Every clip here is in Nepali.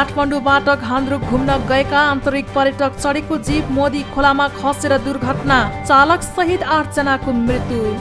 काठमाडौँबाट घान्द्रुक घुम्न गएका आन्तरिक पर्यटक चढेको जीप मोदी खोलामा खसेर दुर्घटना, चालक सहित 8 जनाको मृत्यु।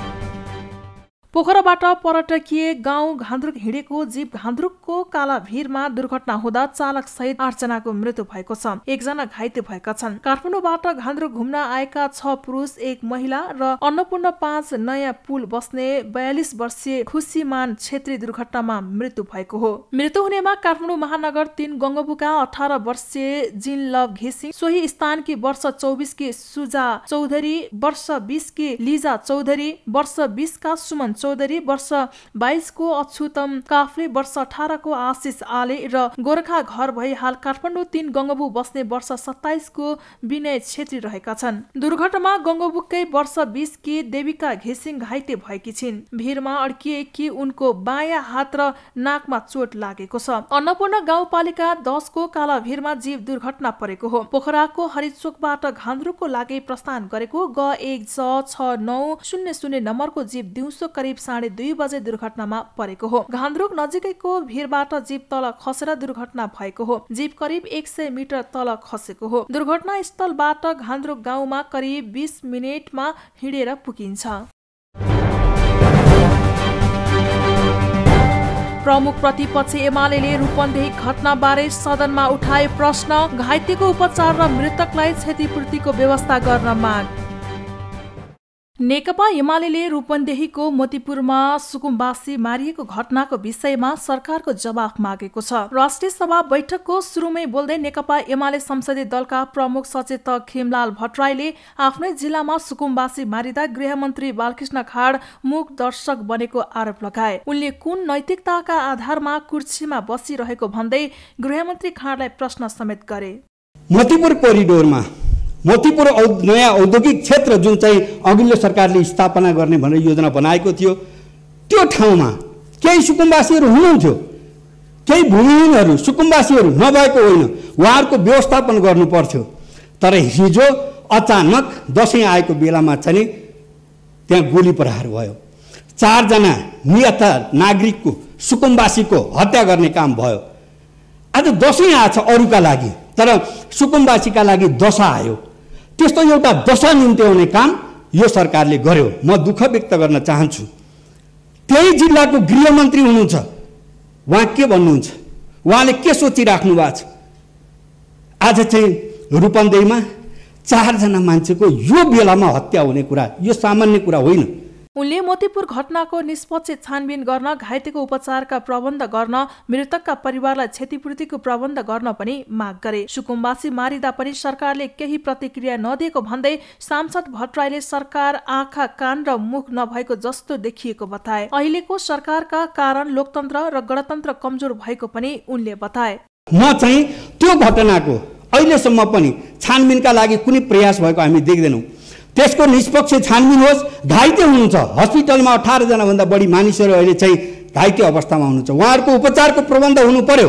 पोखराबाट पर्यटकीय गाउँ घान्द्रुक हिँडेको जीप घान्द्रुकको काला भिरमा दुर्घटना हुँदा चालक सहित 8 जनाको मृत्यु भएको छ। 1 जना घाइते भएका छन्। काठमाडौँबाट घान्द्रुक घुम्न आएका 6 पुरुष 1 महिला र अन्नपूर्ण 5 नयाँ पुल बस्ने 42 वर्षीय खुसीमान छेत्री दुर्घटनामा मृत्यु भएको हो। मृत्यु हुनेमा काठमाडौँ महानगर 3 गंगबुका 18 वर्षीय जिनलभ घिसिङ, सोही स्थानकी वर्ष 24 की सुजा चौधरी, वर्ष 20 की लिजा चौधरी, वर्ष 20 का सुमन चौधरी, वर्ष 22 को अछुतम काफ्ले, वर्ष 18 को आशिष आले र गोरखा घर भई हाल काठमाडौँ 3 गंगबु बस्ने वर्ष 27 को विनय छेत्री रहेका छन्। दुर्घटनामा गंगबुकै वर्ष 20 की देविका घिसिङ घाइते भएकी छिन्। भिरमा अड्किएकी उनको बायाँ हात र नाकमा चोट लागेको छ। अन्नपूर्ण गाउँपालिका 10 को काला भिरमा जीव दुर्घटना परेको हो। पोखराको हरिचोकबाट घान्द्रुकको लागि प्रस्थान गरेको G16900 नम्बरको जीव दिउँसो करिब 2:30 बजे दुर्घटनामा परेको हो। घान्द्रुक नजिकैको भिरबाट जीप तल खसेर दुर्घटना भएको हो। जीप करिब 100 मिटर तल खसेको हो। दुर्घटना स्थलबाट घान्द्रुक गाउँमा करिब 20 मिनेटमा हिँडेर पुगिन्छ। प्रमुख प्रतिपक्ष एमालेले रूपन्देही घटनाबारे सदनमा उठाए प्रश्न, घाइतेको उपचार र मृतकलाई क्षतिपूर्तिको व्यवस्था गर्न माग। नेकपा एमालेले रूपन्देहीको मोतीपुरमा सुकुम्बासी मारिएको घटनाको विषयमा सरकारको जवाफ मागेको छ। राष्ट्रिय सभा बैठकको सुरुमै बोल्दै नेकपा एमाले संसदीय दलका प्रमुख सचेतक खिमलाल भट्टराईले आफ्नै जिल्लामा सुकुम्बासी मारिँदा गृहमन्त्री बालकृष्ण खाड मूक दर्शक बनेको आरोप लगाए। उनले कुन नैतिकताका आधारमा कुर्सीमा बसिरहेको भन्दै गृहमन्त्री खाडलाई प्रश्न समेत गरे। मोतीपुर कोरिडोरमा मोतीपुर नयाँ औद्योगिक क्षेत्र जुन चाहिँ अघिल्लो सरकारले स्थापना गर्ने भनेर योजना बनाएको थियो, त्यो ठाउँमा केही सुकुम्बासीहरू हुनुहुन्थ्यो, केही भूमिहीनहरू सुकुम्बासीहरू नभएको होइन, उहाँहरूको व्यवस्थापन गर्नु पर्थ्यो। तर हिजो अचानक दसैँ आएको बेलामा चाहिँ त्यहाँ गोली प्रहार भयो। 4 जना निहत नागरिकको सुकुम्बासीको हत्या गर्ने काम भयो। आज दसैँ आछ अरूका लागि, तर सुकुम्बासीका लागि दशा आयो। त्यस्तो एउटा दशा निम्त्याउने काम यो सरकारले गर्यो। म दुःख व्यक्त गर्न चाहन्छु। त्यही जिल्लाको गृहमन्त्री हुनुहुन्छ, उहाँ के भन्नुहुन्छ, उहाँले के सोचिराख्नु भएको छ? आज चाहिँ रूपन्देहीमा 4 जना मान्छेको यो बेलामा हत्या हुने कुरा यो सामान्य कुरा होइन। उनले मोतीपुर घटनाको निष्पक्ष छानबिन गर्न, घाइतेको उपचारका प्रबन्ध गर्न, मृतकका परिवारलाई क्षतिपूर्तिको प्रबन्ध गर्न पनि माग गरे। सुकुम्बासी मारिँदा पनि सरकारले केही प्रतिक्रिया नदिएको भन्दै सांसद भट्टराईले सरकार आँखा कान र मुख नभएको जस्तो देखिएको बताए। अहिलेको सरकारका कारण लोकतन्त्र र गणतन्त्र कमजोर भएको पनि उनले बताए। म चाहिँ त्यो घटनाको अहिलेसम्म पनि छानबिनका लागि कुनै प्रयास भएको हामी देख्दैनौँ। त्यसको निष्पक्ष छानबिन होस्। घाइते हुनुहुन्छ, हस्पिटलमा 18 जना भन्दा बढी मानिसहरू अहिले चाहिँ घाइते अवस्थामा हुनुहुन्छ, उहाँहरूको उपचारको प्रबन्ध हुनु पर्यो।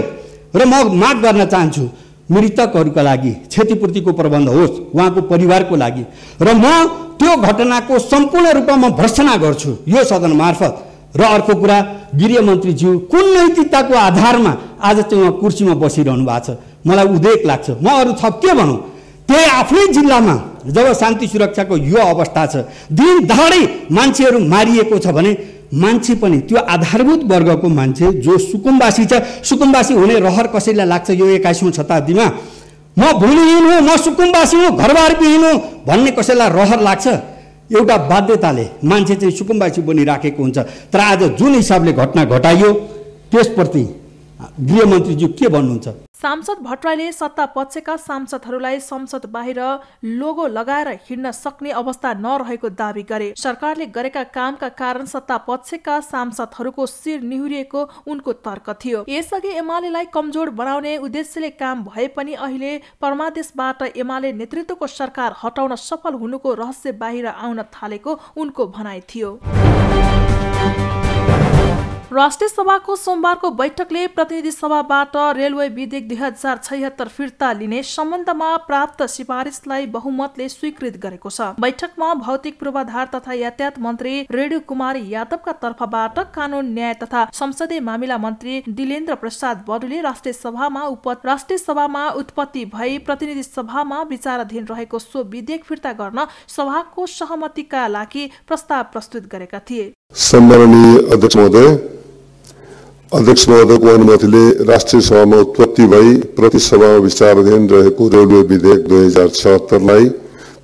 र म माग गर्न चाहन्छु मृतकहरूका लागि क्षतिपूर्तिको प्रबन्ध होस्, उहाँको परिवारको लागि। र म त्यो घटनाको सम्पूर्ण रूपमा म भर्त्सना गर्छु यो सदन मार्फत। र अर्को कुरा, गृहमन्त्रीज्यू कुन नैतिकताको आधारमा आज चाहिँ उहाँ कुर्सीमा बसिरहनु भएको छ, मलाई उदेक लाग्छ। म अरू थप के भनौँ, त्यही आफ्नै जिल्लामा जब शान्ति सुरक्षाको यो अवस्था छ, दिन दहाडै मान्छेहरू मारिएको छ भने मान्छे पनि त्यो आधारभूत वर्गको मान्छे जो सुकुम्बासी छ, सुकुम्बासी हुने रहर कसैलाई लाग्छ यो 21औं शताब्दीमा? म भूमिहीन हुँ, म सुकुम्बासी हुँ, घरबार विहीन हुँ भन्ने कसैलाई रहर लाग्छ? एउटा बाध्यताले मान्छे चाहिँ सुकुम्बासी बनिराखेको हुन्छ। तर आज जुन हिसाबले घटना घटाइयो त्यसप्रति गृहमन्त्रीज्यू के भन्नुहुन्छ? सांसद भट्टराईले सत्ता पक्षका सांसदहरूलाई संसद बाहिर लोगो लगाएर हिँड्न सक्ने अवस्था नरहेको दावी गरे। सरकारले गरेका कामका कारण सत्ता पक्षका सांसदहरूको शिर निहुरिएको उनको तर्क थियो। यसअघि एमालेलाई कमजोर बनाउने उद्देश्यले काम भए पनि अहिले परमादेशबाट एमाले नेतृत्वको सरकार हटाउन सफल हुनुको रहस्य बाहिर आउन थालेको उनको भनाइ थियो। राष्ट्रिय सभाको सोमबारको बैठकले प्रतिनिधि सभाबाट रेलवे विधेयक 2076 फिर्ता लिने सम्बन्धमा प्राप्त सिफारिसलाई बहुमतले स्वीकृत गरेको छ। बैठकमा भौतिक पूर्वाधार तथा यातायात मन्त्री रेणु कुमारी यादवका तर्फबाट कानून न्याय तथा संसदीय मामिला मन्त्री दिलेन्द्र प्रसाद बडुले राष्ट्रिय सभामा उत्पत्ति भई प्रतिनिधि सभामा विचाराधीन रहेको सो विधेयक फिर्ता गर्न सभाको सहमतिका लागि प्रस्ताव प्रस्तुत गरेका थिए। सम्माननीय अध्यक्ष महोदयको अनुमतिले राष्ट्रिय सभामा उत्पत्ति भई प्रति सभामा विचाराधीन रहेको रेलवे विधेयक 2076 लाई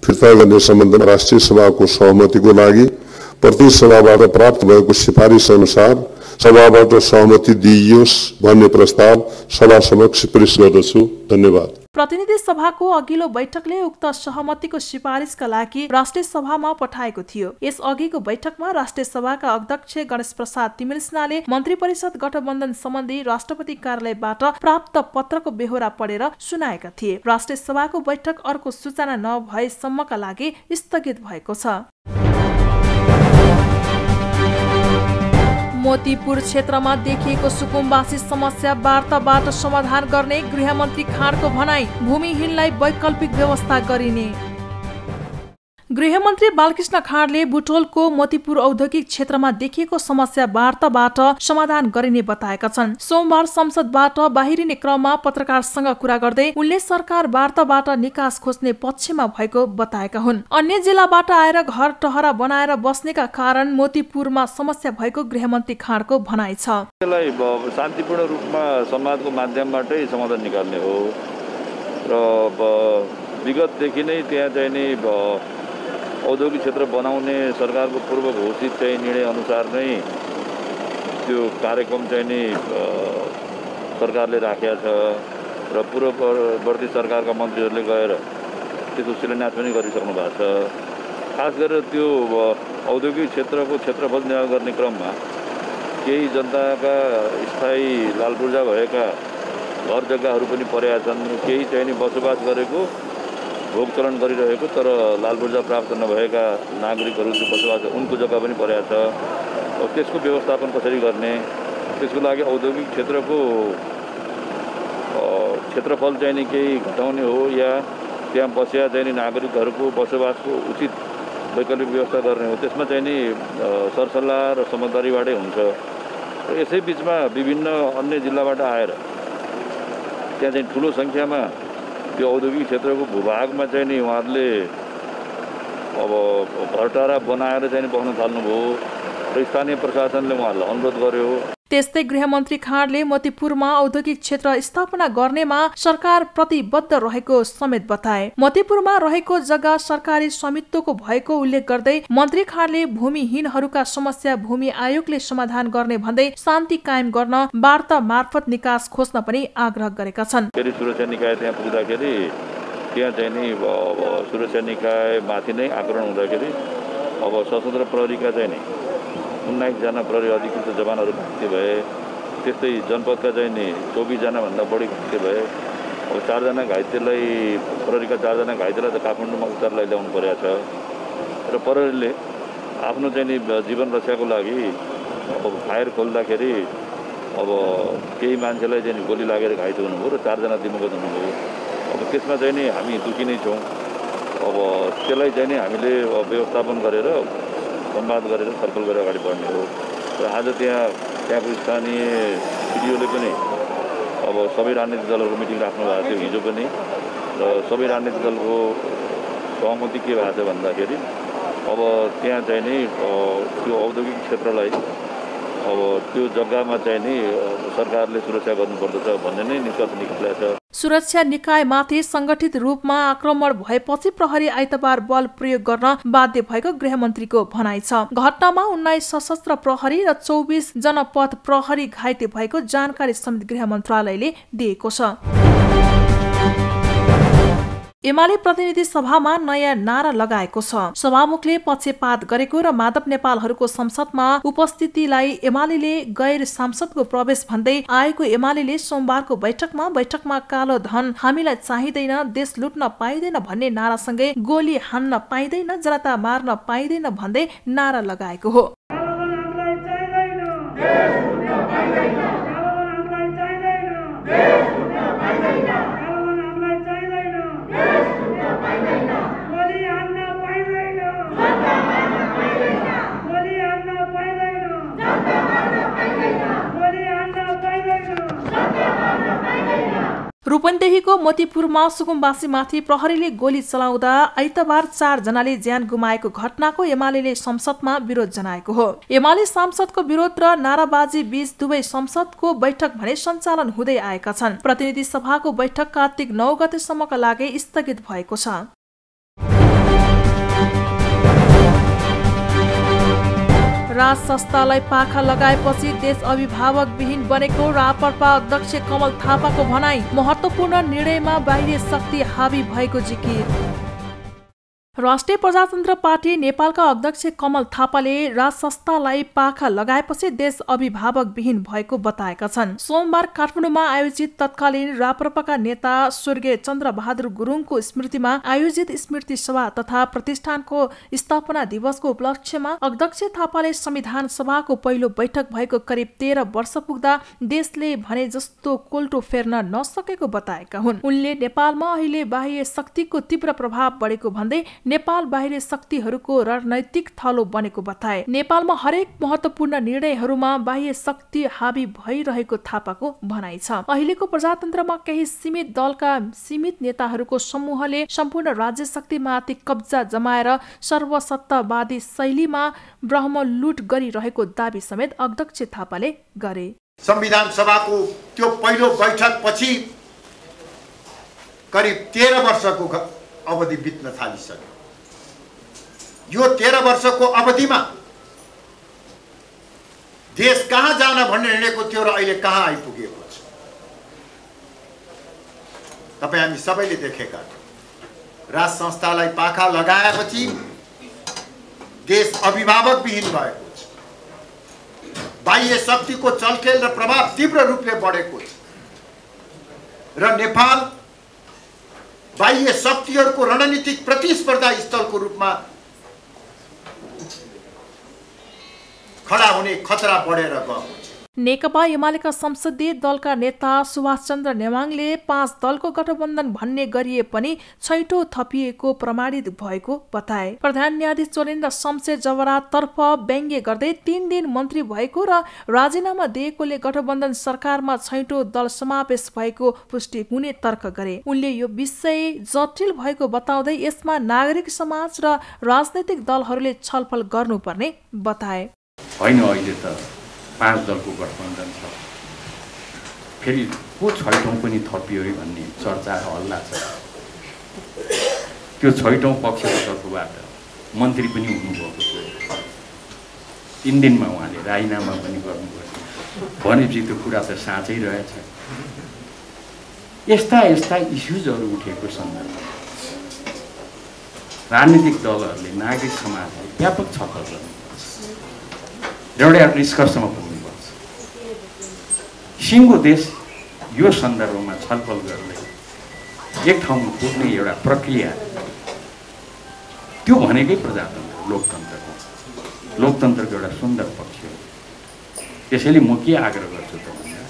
फिर्ता गर्ने सम्बन्धमा राष्ट्रिय सभाको सहमतिको लागि प्रति सभाबाट प्राप्त भएको सिफारिस अनुसार सभाबाट सहमति दिइयोस् भन्ने प्रस्ताव सभा समक्ष पेश गर्दछु। धन्यवाद। प्रतिनिधि सभाको अघिल्लो बैठकले उक्त सहमतिको सिफारिसका लागि राष्ट्रिय सभामा पठाएको थियो। यस अघिको बैठकमा राष्ट्रिय सभाका अध्यक्ष गणेश प्रसाद तिमिल सिन्हाले मन्त्री परिषद गठबन्धन सम्बन्धी राष्ट्रपति कार्यालयबाट प्राप्त पत्रको बेहोरा पढेर सुनाएका थिए। राष्ट्रिय सभाको बैठक अर्को सूचना नभएसम्मका लागि स्थगित भएको छ। मोतीपुर क्षेत्रमा देखिएको सुकुम्बासी समस्या वार्ताबाट समाधान गर्ने गृहमन्त्री खाँडको भनाई। भूमिहीनलाई वैकल्पिक व्यवस्था गरिने। गृहमन्त्री बालकृष्ण खाँडले बुटोलको मोतीपुर औद्योगिक क्षेत्रमा देखिएको समस्या वार्ताबाट समाधान गरिने बताएका छन्। सोमबार संसदबाट बाहिरिने क्रममा पत्रकारसँग कुरा गर्दै उनले सरकार वार्ताबाट निकास खोज्ने पक्षमा भएको बताएका हुन्। अन्य जिल्लाबाट आएर घर टहरा बनाएर बस्नेका कारण मोतीपुरमा समस्या भएको गृहमन्त्री खाँडको भनाइ छ। यसलाई शान्तिपूर्ण रूपमा संवादको माध्यमबाटै समाधान निकाल्ने हो र विगतदेखि नै त्यहाँ चाहिँ नि औद्योगिक क्षेत्र बनाउने सरकारको पूर्व घोषित चाहिँ निर्णय अनुसार नै त्यो कार्यक्रम चाहिँ नि सरकारले राखेको छ र पूर्ववर्ती सरकारका मन्त्रीहरूले गएर त्यसको शिलान्यास पनि गरिसक्नु भएको छ। खास गरेर त्यो औद्योगिक क्षेत्रको क्षेत्रफल निर्णय गर्ने क्रममा केही जनताका स्थायी लालपूर्जा भएका घर जग्गाहरू पनि परेका छन्। केही चाहिँ नि बसोबास गरेको भोग चलन गरिरहेको तर लालपूर्जा प्राप्त नभएका नागरिकहरू जो बसोबास उनको जग्गा पनि परेको छ। त्यसको व्यवस्थापन कसरी गर्ने, त्यसको लागि औद्योगिक क्षेत्रको क्षेत्रफल चाहिँ नि केही घटाउने हो या त्यहाँ बसेका चाहिँ नि नागरिकहरूको बसोबासको उचित वैकल्पिक व्यवस्था गर्ने हो, त्यसमा चाहिँ नि सरसल्लाह र समझदारीबाटै हुन्छ। यसै बिचमा विभिन्न अन्य जिल्लाबाट आएर त्यहाँ चाहिँ ठुलो सङ्ख्यामा त्यो औद्योगिक क्षेत्रको भूभागमा चाहिँ नि उहाँहरूले अब घरटारा बनाएर चाहिँ बस्न थाल्नुभयो र स्थानीय प्रशासनले उहाँहरूलाई अनुरोध गर्यो। त्यस्तै गृहमन्त्री खाँडले मोतीपुरमा औद्योगिक क्षेत्र स्थापना गर्नेमा सरकार प्रतिबद्ध रहेको समेत बताए। मोतीपुरमा रहेको जग्गा सरकारी स्वामित्वको भएको उल्लेख गर्दै मन्त्री खाँडले भूमिहीनहरूका समस्या भूमि आयोगले समाधान गर्ने भन्दै शान्ति कायम गर्न वार्ता मार्फत निकास खोज्न पनि आग्रह गरेका छन्। सुरक्षा निकाय त्यहाँ पुग्दाखेरि त्यहाँ चाहिँ नि सुरक्षा निकाय माथि नै आक्रमण हुँदाखेरि अब सशस्त्र प्रहरीका चाहिँ नि 19 जना प्रहरी अधिकृत जवानहरू घाइते भए। त्यस्तै जनपदका चाहिँ नि 24 जना भन्दा बढी घाइते भए। अब 4 जना घाइतेलाई प्रहरीका 4 जना घाइतेलाई त काठमाडौँमा उपचारलाई ल्याउनु परेको छ र प्रहरीले आफ्नो चाहिँ नि जीवन रक्षाको लागि अब फायर खोल्दाखेरि अब केही मान्छेलाई चाहिँ गोली लागेर घाइते हुनुभयो र 4 जना दिवंगत हुनुभयो। अब त्यसमा चाहिँ नि हामी दुखी नै छौँ। अब त्यसलाई चाहिँ नि हामीले व्यवस्थापन गरेर संवाद गरेर छलफल गरेर अगाडि बढ्ने हो र आज त्यहाँको स्थानीय सिडिओले पनि अब सबै राजनीतिक दलहरूको मिटिङ राख्नु भएको थियो हिजो पनि र सबै राजनीतिक दलको सहमति के भएको छ भन्दाखेरि अब त्यहाँ चाहिँ नि त्यो औद्योगिक क्षेत्रलाई अब त्यो जग्गामा चाहिँ नि सरकारले सुरक्षा गर्नुपर्दछ भन्ने नै निष्कर्ष निकालेको छ। सुरक्षा निकायमाथि संगठित रूपमा आक्रमण भएपछि प्रहरी आइतबार बल प्रयोग गर्न बाध्य भएको गृहमन्त्रीको भनाइ छ। घटनामा 19 सशस्त्र प्रहरी र 24 जनपथ प्रहरी घाइते भएको जानकारी समेत गृह मन्त्रालयले दिएको छ। एमाले प्रतिनिधि सभामा नयाँ नारा लगाएको छ। सभामुखले पक्षपात गरेको र माधव नेपालहरूको संसदमा उपस्थितिलाई एमाले गैर सांसदको प्रवेश भन्दै आएको एमाले सोमबारको बैठकमा कालो धन हामीलाई चाहिँदैन, देश लुट्न पाइँदैन भन्ने नारासँगै गोली हान्न पाइँदैन, जनता मार्न पाइँदैन भन्दै नारा लगाएको हो। रूपन्देहीको मोतीपुरमा सुकुम्बासीमाथि प्रहरीले गोली चलाउँदा आइतबार 4 जनाले ज्यान गुमाएको घटनाको एमालेले संसदमा विरोध जनाएको हो। एमाले सांसदको विरोध र नाराबाजी बीच दुवै संसदको बैठक भने सञ्चालन हुँदै आएका छन्। प्रतिनिधि सभाको बैठक कार्तिक 9 गतेसम्मका लागि स्थगित भएको छ। राज संस्थालाई पाखा लगाएपछि देश अभिभावकविहीन बनेको राप्रपा अध्यक्ष कमल थापाको भनाई। महत्त्वपूर्ण निर्णयमा बाहिरी शक्ति हावी भएको जिकिर। राष्ट्रिय प्रजातन्त्र पार्टी नेपालका अध्यक्ष कमल थापाले राज संस्थालाई पाखा लगाएपछि देश अभिभावकविहीन भएको बताएका छन्। सोमबार काठमाडौँमा आयोजित तत्कालीन राप्रपाका नेता स्वर्गीय चन्द्रबहादुर गुरुङको स्मृतिमा आयोजित स्मृति सभा तथा प्रतिष्ठानको स्थापना दिवसको उपलक्ष्यमा अध्यक्ष थापाले संविधान सभाको पहिलो बैठक भएको करिब 13 वर्ष पुग्दा देशले भने जस्तो कोल्टो फेर्न नसकेको बताएका हुन्। उनले नेपालमा अहिले बाह्य शक्तिको तीव्र प्रभाव बढेको भन्दै नेपाल बाहिरी शक्तिहरूको रणनैतिक थलो बनेको बताए। नेपालमा हरेक महत्त्वपूर्ण निर्णयहरूमा बाह्य शक्ति हावी भइरहेको थापाको भनाइ छ। अहिलेको प्रजातन्त्रमा केही सीमित दलका सीमित नेताहरूको समूहले सम्पूर्ण राज्य शक्तिमाथि कब्जा जमाएर सर्वसत्तावादी शैलीमा ब्रह्मलुट गरिरहेको दाबी समेत अध्यक्ष थापाले गरे। संविधान सभाको त्यो पहिलो बैठक पछि करिब 13 वर्षको अवधि बित्न थालिसक्यो। यो 13 वर्षको अवधिमा देश कहाँ जान भन्ने हिँडेको थियो र अहिले कहाँ आइपुगेको छ तपाई हामी सबैले देखेका छौं। राज संस्थालाई पाखा लगाएपछि देश अभिभावकविहीन भएको छ। बाह्य शक्तिको चलखेल र प्रभाव तीव्र रूपले बढेको छ र नेपाल बाह्य शक्तिहरूको रणनीतिक प्रतिस्पर्धा स्थलको रूपमा खडा हुने खतरा बढेर गएको छ। नेकपा एमालेका संसदीय दलका नेता सुभाष चन्द्र नेवाङले 5 दलको गठबन्धन भन्ने गरिए पनि छैटौं थपिएको प्रमाणित भएको बताए। प्रधान न्यायाधीश चोलेन्द्र शमशेर जवरातर्फ व्यङ्ग्य गर्दै 3 दिन मन्त्री भएको र राजीनामा दिएकोले गठबन्धन सरकारमा छैटौं दल समावेश भएको पुष्टि हुने तर्क गरे। उनले यो विषय जटिल भएको बताउँदै यसमा नागरिक समाज र राजनैतिक दलहरूले छलफल गर्नुपर्ने बताए। होइन, अहिले त 5 दलको गठबन्धन छ, फेरि को छैटौं पनि थपियो रे भन्ने चर्चा हल्ला छ। त्यो छैटौं पक्षको तर्फबाट मन्त्री पनि हुनुभएको थियो। 3 दिनमा उहाँले राजीनामा पनि गर्नुभयो भनेपछि त्यो कुरा त साँच्चै रहेछ। यस्ता इस्युजहरू उठेको सन्दर्भमा राजनीतिक दलहरूले नागरिक समाजले व्यापक छलफल गर्नुपर्छ, एउटा निष्कर्षमा पुग्नुपर्छ। सिङ्गो देश यो सन्दर्भमा छलफल गर्दै एक ठाउँमा पुग्ने एउटा प्रक्रिया, त्यो भनेकै प्रजातन्त्र लोकतन्त्रको एउटा सुन्दर पक्ष हो। त्यसैले म के आग्रह गर्छु त भन्दा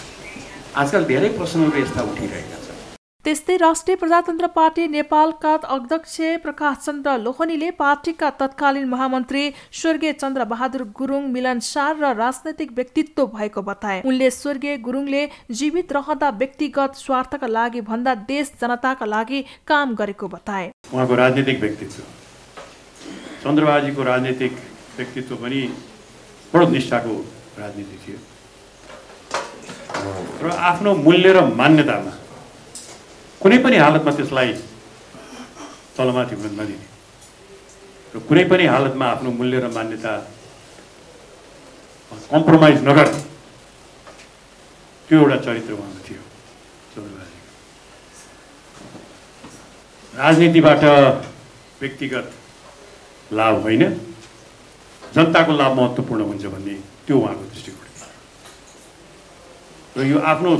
आजकल धेरै प्रश्नहरू यस्ता उठिरहेका छन्। त्यस्तै राष्ट्रिय प्रजातन्त्र पार्टी नेपालका अध्यक्ष प्रकाश चन्द्र लोहनीले पार्टीका तत्कालीन महामन्त्री स्वर्गीय चन्द्रबहादुर गुरुङ मिलनसार र राजनैतिक व्यक्तित्व भएको बताए। उनले स्वर्गीय गुरुङले जीवित रहँदा व्यक्तिगत स्वार्थका लागि भन्दा देश जनताका लागि काम गरेको बताए। उहाँको राजनीतिक व्यक्तित्व, चन्द्रबहादुरजीको राजनीतिक व्यक्तित्व पनि बडो निष्ठाको राजनीति थियो र आफ्नो मूल्य र मान्यतामा कुनै पनि हालतमा त्यसलाई तलमाथि हुन नदिने र कुनै पनि हालतमा आफ्नो मूल्य र मान्यता कम्प्रोमाइज नगर्ने, त्यो एउटा चरित्र उहाँको थियो। राजनीतिबाट व्यक्तिगत लाभ होइन, जनताको लाभ महत्त्वपूर्ण हुन्छ भन्ने त्यो उहाँको दृष्टिकोण र यो आफ्नो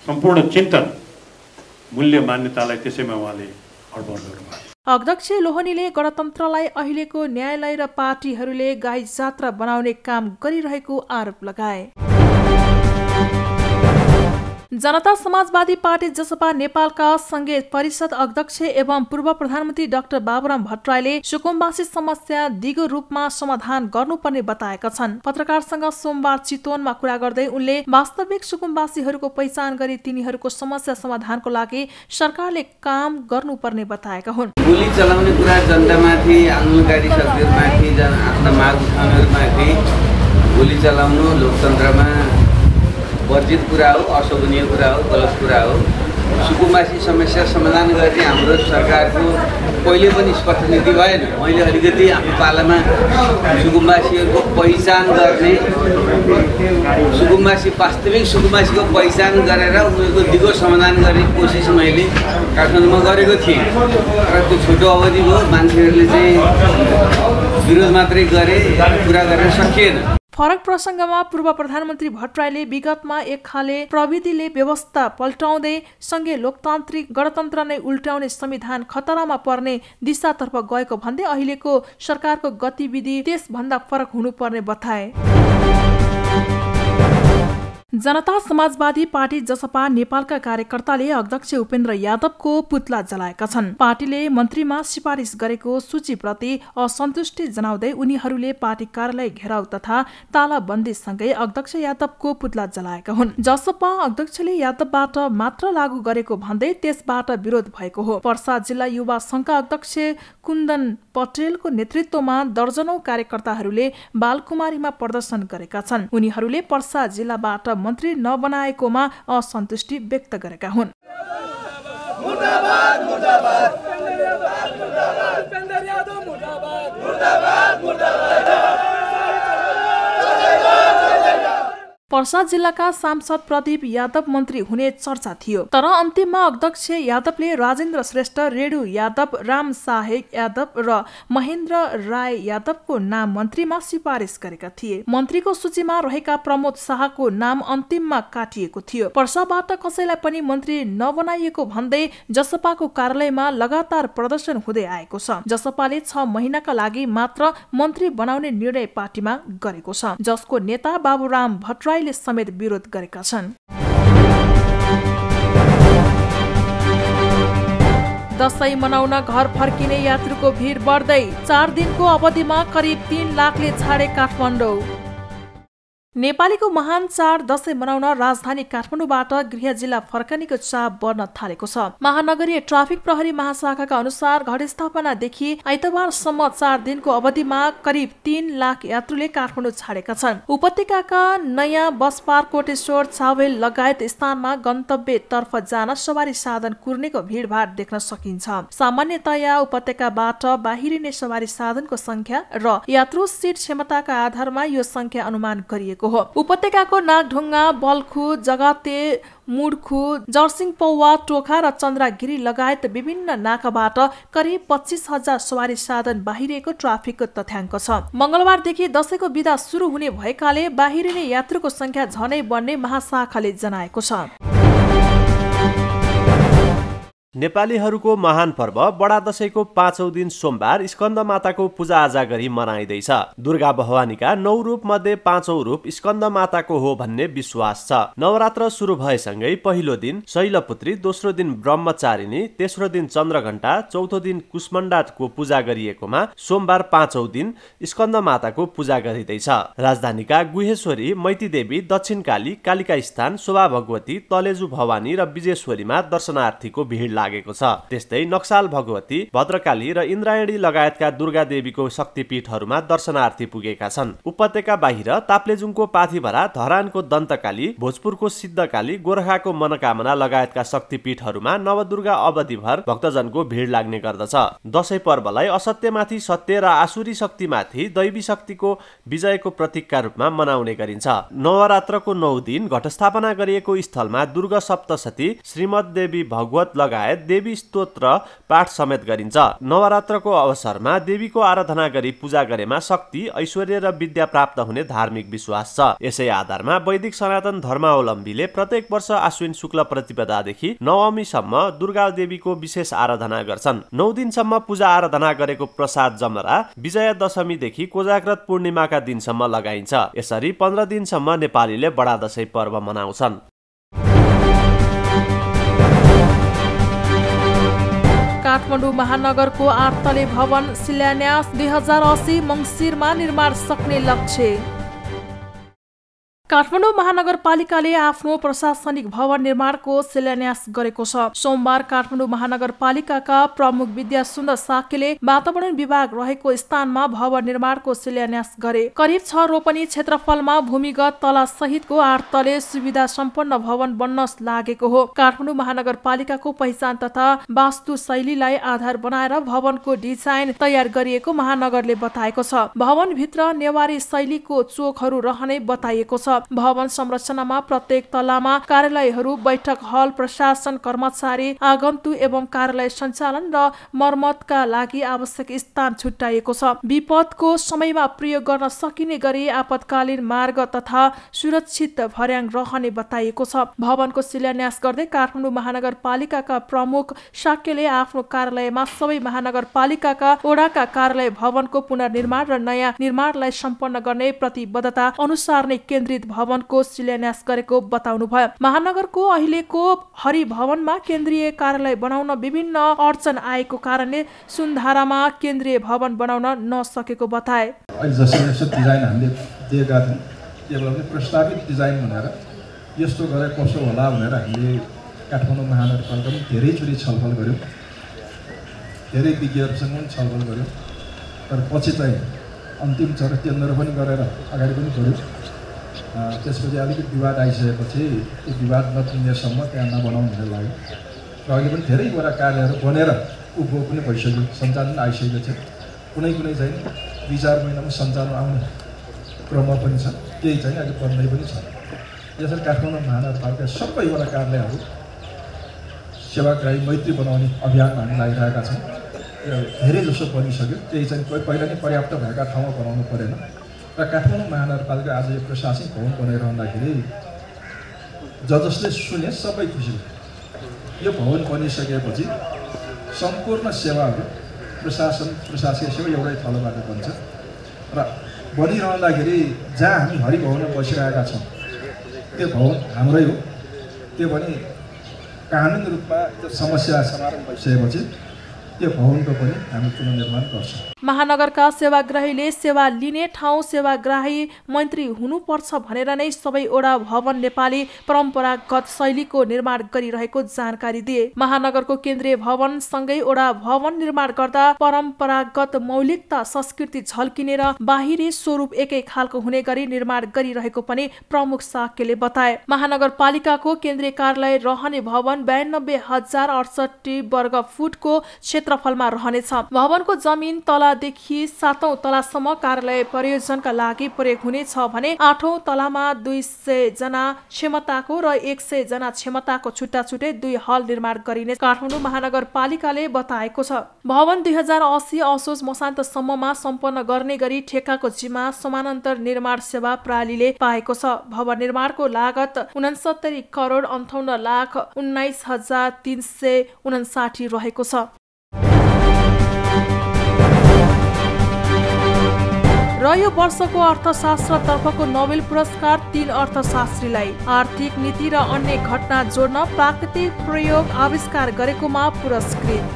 सम्पूर्ण चिन्तन मूल्य मान्यतालाई त्यसैमा उहाँले अडबड गर्नुभयो। अध्यक्ष लोहनीले गणतन्त्रलाई अहिलेको न्यायालय र पार्टीहरूले गाई जात्रा बनाउने काम गरिरहेको आरोप लगाए। जनता समाजवादी पार्टी जसपा नेपालका संघीय परिषद अध्यक्ष एवं पूर्व प्रधानमन्त्री डाक्टर बाबुराम भट्टराईले सुकुम्बासी समस्या दिगो रूपमा समाधान गर्नुपर्ने बताएका छन्। पत्रकारसँग सोमबार चितवनमा कुरा गर्दै उनले वास्तविक सुकुम्बासीहरूको पहिचान गरी तिनीहरूको समस्या समाधानको लागि सरकारले काम गर्नुपर्ने बताएका हुन्। गोली चलाउने कुरा जनतामाथि, आन्दोलनकारी शक्तिहरूमाथि, आफ्ना माग उठाउनेहरूमाथि गोली चलाउनु लोकतन्त्रमा वर्जित कुरा हो, अशोभनीय कुरा हो, गलत कुरा हो। सुकुम्बासी समस्या समाधान गर्ने हाम्रो सरकारको पहिले पनि स्पष्ट नीति भएन। मैले अलिकति आफ्नो पालामा सुकुम्बासीहरूको पहिचान गर्ने, वास्तविक सुकुम्बासीको पहिचान गरेर उनीहरूको दिगो समाधान गर्ने कोसिस मैले काठमाडौँमा गरेको थिएँ। र त्यो छोटो अवधि भयो, मान्छेहरूले चाहिँ विरोध मात्रै गरे, कुरा गर्न सकिएन। फरक प्रसङ्गमा पूर्व प्रधानमन्त्री भट्टराईले विगतमा एक खाले प्रविधिले व्यवस्था पल्टाउँदै संघीय लोकतान्त्रिक गणतन्त्र नै उल्टाउने संविधान खतरामा पर्ने दिशातर्फ गएको भन्दै अहिलेको सरकारको गतिविधि त्यसभन्दा फरक हुनुपर्ने बताए। जनता समाजवादी पार्टी जसपा नेपालका कार्यकर्ताले अध्यक्ष उपेन्द्र यादवको पुतला जलाएका छन्। पार्टीले मन्त्रीमा सिफारिस गरेको सूचीप्रति असन्तुष्टि जनाउँदै उनीहरूले पार्टी कार्यालय घेराउ तथा तालाबन्दीसँगै अध्यक्ष यादवको पुतला जलाएका हुन्। जसपा अध्यक्षले यादवबाट मात्र लागू गरेको भन्दै त्यसबाट विरोध भएको हो। पर्सा जिल्ला युवा संघका अध्यक्ष कुन्दन पटेलको नेतृत्वमा दर्जनौं कार्यकर्ताहरूले बालकुमारीमा प्रदर्शन गरेका छन्। उनीहरूले पर्सा जिल्लाबाट मन्त्री नबनाएकोमा असन्तुष्टि व्यक्त गरेका हुन्। पर्सा जिल्लाका सांसद प्रदीप यादव मन्त्री हुने चर्चा थियो, तर अन्तिममा अध्यक्ष यादवले राजेन्द्र श्रेष्ठ, रेणु यादव, राम साहेब यादव र महेन्द्र राय यादवको नाम मन्त्रीमा सिफारिस गरेका थिए। मन्त्रीको सूचीमा रहेका प्रमोद शाहको नाम अन्तिममा काटिएको थियो। पर्साबाट कसैलाई पनि मन्त्री नबनाइएको भन्दै जसपाको कार्यालयमा लगातार प्रदर्शन हुँदै आएको छ। जसपाले 6 महिनाका लागि मात्र मन्त्री बनाउने निर्णय पार्टीमा गरेको छ, जसको नेता बाबुराम भट्टराई समेत विरोध गरेका छन्। दशैं मनाउन घर फर्किने यात्रुको भिड बढ्दै 4 दिनको अवधिमा करिब 3 लाखले छाडे काठमाडौँ। नेपालीको महान चाड दशैं मनाउन राजधानी काठमाडौँबाट गृह जिल्ला फर्कनेको चाप बढ्न थालेको छ। महानगरीय ट्राफिक प्रहरी महाशाखाका अनुसार घटस्थापनादेखि आइतबारसम्म 4 दिनको अवधिमा करिब 3 लाख यात्रुले काठमाडौँ छाडेका छन्। उपत्यकाका नयाँ बस पार्क, कोटेश्वर, चावेल लगायत स्थानमा गन्तव्यतर्फ जान सवारी साधन कुर्नेको भिडभाड देख्न सकिन्छ। सामान्यतया उपत्यकाबाट बाहिरिने सवारी साधनको संख्या र यात्रु सीट क्षमताका आधारमा यो संख्या अनुमान गरिएको हो। उपत्यकाको नागढुङ्गा, बल्खु, जगते, मुडखु, जर्सिङ पौवा, टोखा र चन्द्रागिरी लगायत विभिन्न नाकाबाट करिब 25,000 सवारी साधन बाहिरिएको ट्राफिकको तथ्याङ्क छ। मंगलबारदेखि दशैंको बिदा सुरु हुने भएकाले बाहिरिने यात्रुको संख्या झनै बढ्ने महाशाखाले जनाएको छ। नेपालीहरूको महान पर्व बडा दशैंको 5औं दिन सोमबार स्कन्द माताको पूजाआजा गरी मनाइँदैछ। दुर्गा भवानीका 9 रूप मध्ये 5औं रूप स्कन्द माताको हो भन्ने विश्वास छ। नवरात्र सुरु भएसँगै पहिलो दिन शैलपुत्री, दोस्रो दिन ब्रह्मचारिणी, तेस्रो दिन चन्द्रघण्टा, चौथो दिन कुष्मण्डाको पूजा गरिएकोमा सोमबार 5औं दिन स्कन्द माताको पूजा गरिँदैछ। राजधानीका गुहेश्वरी, मैतीदेवी, दक्षिणकाली, कालिका स्थान, शोभा भगवती, तलेजु भवानी र विजेश्वरीमा दर्शनार्थीको भिड लागेको छ। त्यस्तै नक्साल भगवती, भद्रकाली र इन्द्रायणी लगायतका दुर्गा देवीको शक्तिपीठहरूमा दर्शनार्थी पुगेका छन्। उपत्यका बाहिर ताप्लेजुङको पाथिभरा, धरानको दन्तकाली, भोजपुरको सिद्धकाली, गोरखाको मनोकामना लगायतका शक्तिपीठहरूमा नवदुर्गा अवधिभर भक्तजनको भिड लाग्ने गर्दछ। दशैं पर्वलाई असत्यमाथि सत्य र आसुरी शक्तिमाथि दैवी शक्तिको विजयको प्रतीकका रूपमा मनाउने गरिन्छ। नवरात्रको 9 दिन घटस्थापना गरिएको स्थलमा दुर्गा सप्तशती, श्रीमद्देवी भगवत लगायत लगायत देवी स्तोत्र पाठ समेत गरिन्छ। नवरात्रको अवसरमा देवीको आराधना गरी पूजा गरेमा शक्ति, ऐश्वर्य र विद्या प्राप्त हुने धार्मिक विश्वास छ। यसै आधारमा वैदिक सनातन धर्मावलम्बीले प्रत्येक वर्ष आश्विन शुक्ल प्रतिपदादेखि नवमीसम्म दुर्गा देवीको विशेष आराधना गर्छन्। 9 दिनसम्म पूजा आराधना गरेको प्रसाद जमरा विजया दशमीदेखि कोजाग्रत पूर्णिमाका दिनसम्म लगाइन्छ। यसरी 15 दिनसम्म नेपालीले बडा दशैं पर्व मनाउँछन्। काठमाडौँ महानगरको 8 तले भवन शिलान्यास 2080 मङ्सिरमा निर्माण सक्ने लक्ष्य। काठमाडौँ महानगरपालिकाले आफ्नो प्रशासनिक भवन निर्माणको शिलान्यास गरेको छ। सोमबार काठमाडौँ महानगरपालिकाका प्रमुख विद्या सुन्दर साक्यले वातावरण विभाग रहेको स्थानमा भवन निर्माणको शिलान्यास गरे। करिब 6 रोपनी क्षेत्रफलमा भूमिगत तला सहितको 8 तले सुविधा सम्पन्न भवन बन्न लागेको हो। काठमाडौँ महानगरपालिकाको पहिचान तथा वास्तु शैलीलाई आधार बनाएर भवनको डिजाइन तयार गरिएको महानगरले बताएको छ। भवनभित्र नेवारी शैलीको चोकहरू रहने बताइएको छ। भवन संरचनामा प्रत्येक तलामा कार्यालयहरू, बैठक हल, प्रशासन कर्मचारी, आगन्तु एवं कार्यालय सञ्चालन र मर्मतका लागि आवश्यक स्थान छुट्याइएको छ। विपदको समयमा प्रयोग गर्न सकिने गरी आपतकालीन मार्ग तथा सुरक्षित भर्याङ रहने बताइएको छ। भवनको शिलान्यास गर्दै काठमाडौँ महानगरपालिकाका प्रमुख साक्यले आफ्नो कार्यालयमा सबै महानगरपालिकाका वडाका कार्यालय भवनको पुनर्निर्माण र नयाँ निर्माणलाई सम्पन्न गर्ने प्रतिबद्धता अनुसार नै केन्द्रित भवनको शिलान्यास गरेको बताउनुभयो। महानगरको अहिलेको हरि भवनमा केन्द्रीय कार्यालय बनाउन विभिन्न अडचन आएको कारणले सुनधारामा केन्द्रीय भवन बनाउन नसकेको बताए। जसो डिजाइन हामीले दिएका थियौँ, केवल प्रस्तावित डिजाइन भनेर यस्तो गरे कसो होला भनेर हामीले काठमाडौँ महानगरपालिकामा धेरैचोटि छलफल गऱ्यौँ, धेरै विज्ञहरूसँग पनि छलफल गऱ्यौँ। तर पछि चाहिँ अन्तिम चरण केन्द्र पनि गरेर अगाडि पनि बढ्यो। त्यसपछि अलिकति विवाद आइसकेपछि त्यो विवाद नपुग्नेसम्म त्यहाँ नबनाउनु हुन लाग्यो र अहिले पनि धेरैवटा कार्यहरू बनेर उभो पनि भइसक्यो, सञ्चालन आइसकेको छ। कुनै चाहिँ 2-4 महिनामा सञ्चालन आउने क्रममा पनि छ, केही चाहिँ अहिले बन्दै पनि छ। यसरी काठमाडौँ महानगरपालिका सबैवटा कार्यालयहरू सेवाग्राही मैत्री बनाउने अभियानमा हामी लागिरहेका छौँ। धेरै जसो बनिसक्यो, केही चाहिँ पहिला नै पर्याप्त भएका ठाउँमा बनाउनु परेन र काठमाडौँ महानगरपालिका आज यो प्रशासनिक भवन बनाइरहँदाखेरि जसले सुने सबै खुसी भयो। यो भवन बनिसकेपछि सम्पूर्ण सेवाहरू प्रशासकीय सेवा एउटै थलोबाट बन्छ र बनिरहँदाखेरि जहाँ हामी हरिभवनमा बसिरहेका छौँ त्यो भवन हाम्रै हो। त्यो पनि कानुनी रूपमा त्यो समस्या समाधान भइसकेपछि त्यो भवनको पनि हामी पुनर्निर्माण गर्छौँ। महानगरका सेवाग्राहीले सेवा लिने ठाउँ सेवाग्राही मन्त्री हुनुपर्छ भनेर नै सबै वडा भवन नेपाली परम्परागत शैलीको निर्माण गरिरहेको जानकारी दिए। महानगरको केन्द्रीय भवन सँगै वडा भवन निर्माण गर्दा परम्परागत मौलिकता संस्कृति झल्किने र बाहिरी स्वरूप एकै खालको हुने गरी निर्माण गरिरहेको पनि प्रमुख साक्यले बताए। महानगरपालिकाको केन्द्रीय कार्यालय रहने भवन 92,068 वर्ग फुटको क्षेत्रफलमा रहनेछ। भवनको जमिन तलादेखि 7औं तलासम्म कार्यालय प्रयोजनका लागि प्रयोग हुनेछ भने 8औं तलामा 200 जना क्षमताको र 100 जना क्षमताको छुट्टा छुट्टै 2 हल निर्माण गरिने काठमाडौँ महानगरपालिकाले बताएको छ। भवन 2080 असोज मसान्तसम्ममा सम्पन्न गर्ने गरी ठेक्काको जिम्मा समानान्तर निर्माण सेवा प्रणालीले पाएको छ। भवन निर्माणको लागत 69 करोड 58 लाख 19,359 रहेको छ। र यो वर्षको अर्थशास्त्रतर्फको नोबेल पुरस्कार 3 अर्थशास्त्रीलाई आर्थिक नीति र अन्य घटना जोड्न प्राकृतिक प्रयोग आविष्कार गरेकोमा पुरस्कृत।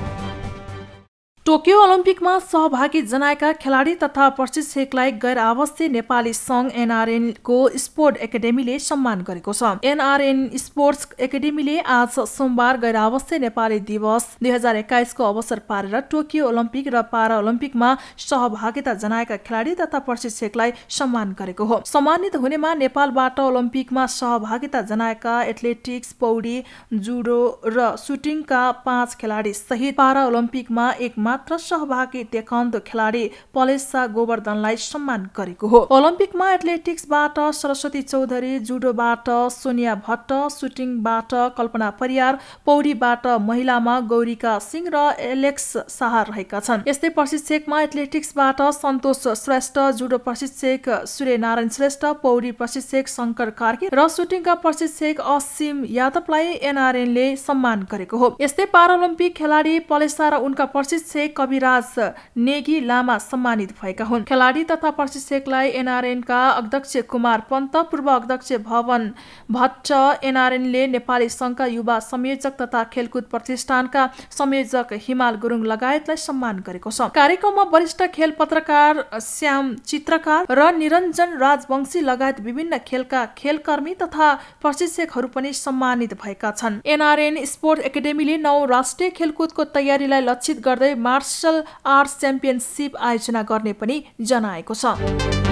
टोकियो ओलम्पिकमा सहभागी जनाएका खेलाडी तथा प्रशिक्षकलाई गैर आवासीय नेपाली सङ्घ एनआरएन को स्पोर्ट एकाडेमीले सम्मान गरेको छ। एनआरएन स्पोर्ट्स एकाडेमीले आज सोमबार गैर आवासीय नेपाली दिवस 2021 को अवसर पारेर टोकियो ओलम्पिक र पारा ओलम्पिकमा सहभागिता जनाएका खेलाडी तथा प्रशिक्षकलाई सम्मान गरेको हो। सम्मानित हुनेमा नेपालबाट ओलम्पिकमा सहभागिता जनाएका एथलेटिक्स, पौडी, जुडो र सुटिङका 5 खेलाडी सहित पारा ओलम्पिकमा 1 मात्र सहभागी टेक्वान्डो खेलाडी पलेसा गोवर्धनलाई सम्मान गरेको हो। ओलम्पिकमा एथलेटिक्सबाट सरस्वती चौधरी, जुडोबाट सोनिया भट्ट, सुटिङबाट कल्पना परियार, पौडीबाट महिलामा गौरीका सिंह र एलेक्स शाह रहेका छन्। यस्तै प्रशिक्षकमा एथलेटिक्सबाट सन्तोष श्रेष्ठ, जुडो प्रशिक्षक सूर्यनारायण श्रेष्ठ, पौडी प्रशिक्षक शङ्कर कार्की र सुटिङका प्रशिक्षक असीम यादवलाई एनआरएनले सम्मान गरेको हो। यस्तै पाराओलम्पिक खेलाडी पलेसा र उनका प्रशिक्षक कविराज नेगी लामा सम्मानित भएका हुन्। खेलाडी तथा प्रशिक्षकलाई एनआरएनका अध्यक्ष कुमार पन्त, पूर्व अध्यक्ष भवन भट्ट, एनआरएनले नेपाली संघका युवा संयोजक तथा खेलकुद प्रतिष्ठानका संयोजक हिमाल गुरुङ लगायतलाई सम्मान गरेको छ। कार्यक्रममा वरिष्ठ खेल पत्रकार श्याम चित्रकार र निरञ्जन राजवंशी लगायत विभिन्न खेलका खेलकर्मी तथा प्रशिक्षकहरू पनि सम्मानित भएका छन्। एनआरएन स्पोर्ट एकाडेमीले 9 राष्ट्रिय खेलकुदको तयारीलाई लक्षित गर्दै मार्शल आर्ट्स च्याम्पियनसिप आयोजना गर्ने पनि जनाएको छ।